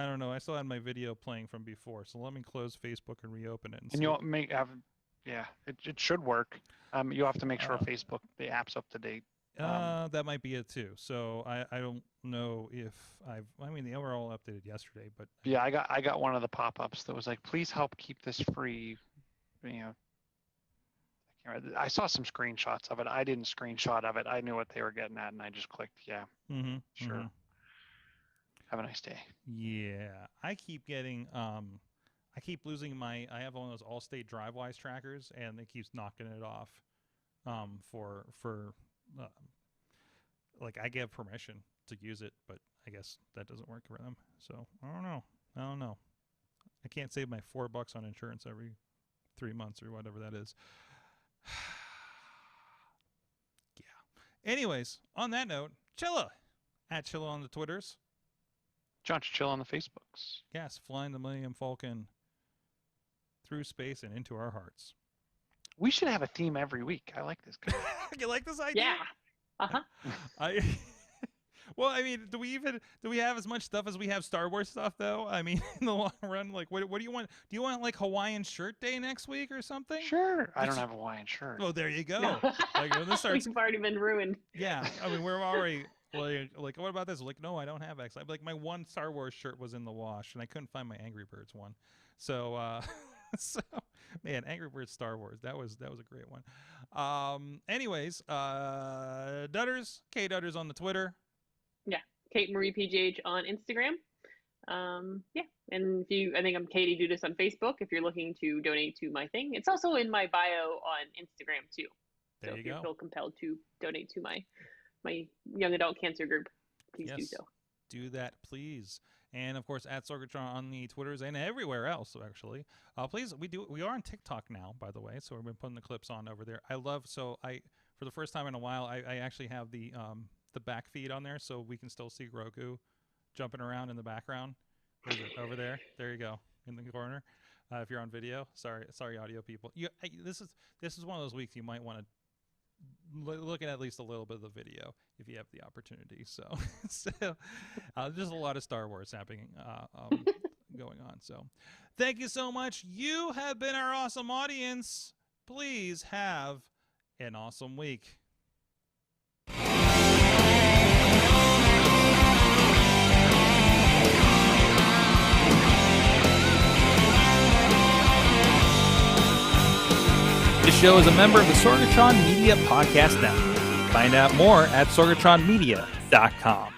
don't know. I still had my video playing from before, so let me close Facebook and reopen it. And you'll it should work. You have to make sure Facebook, the app's up to date. That might be it too. So I don't know if they were all updated yesterday, but yeah, I got one of the pop-ups that was like, please help keep this free. I saw some screenshots of it. I didn't screenshot of it. I knew what they were getting at, and I just clicked, yeah. Mm-hmm, sure. Mm-hmm. Have a nice day. Yeah, I keep getting I keep losing I have one of those Allstate DriveWise trackers, and it keeps knocking it off. For like, I give permission to use it, but I guess that doesn't work for them. So I don't know. I can't save my $4 on insurance every 3 months or whatever that is. Yeah. Anyways, on that note, Chilla at Chilla on the Twitters. John Chichilla on the Facebooks. Yes, flying the Millennium Falcon through space and into our hearts. We should have a theme every week. I like this guy. You like this idea? Yeah. Uh-huh. Well, I mean, do we have as much stuff as we have Star Wars stuff, though? I mean, in the long run, like, what do you want? Do you want, like, Hawaiian shirt day next week or something? Sure. I don't have a Hawaiian shirt. Oh, there you go. No. Like, when this starts, We've already been ruined. Yeah, I mean, we're already like, what about this? Like, no, I don't have X. Like, my one Star Wars shirt was in the wash, and I couldn't find my Angry Birds one. So, so, man, Angry Birds Star Wars. That was a great one. Anyways, Dudders, K Dudders on the Twitter. Yeah, Kate Marie PGH on Instagram. Yeah, and I think I'm Katie Dudas on Facebook. If you're looking to donate to my thing, it's also in my bio on Instagram too. There so you if you go. feel compelled to donate to my young adult cancer group, please do so. Do that, please. And of course, at Sorgatron on the Twitters and everywhere else, actually. Please, we are on TikTok now, by the way, so we've been putting the clips on over there. For the first time in a while, I actually have the back feed on there, so we can still see Grogu jumping around in the background. Where's it? Over there. There you go, in the corner. If you're on video, sorry, audio people. This is one of those weeks you might want to look at least a little bit of the video if you have the opportunity. So, there's a lot of Star Wars happening going on. So, thank you so much. You have been our awesome audience. Please have an awesome week. This show is a member of the Sorgatron Media Podcast Network. Find out more at sorgatronmedia.com.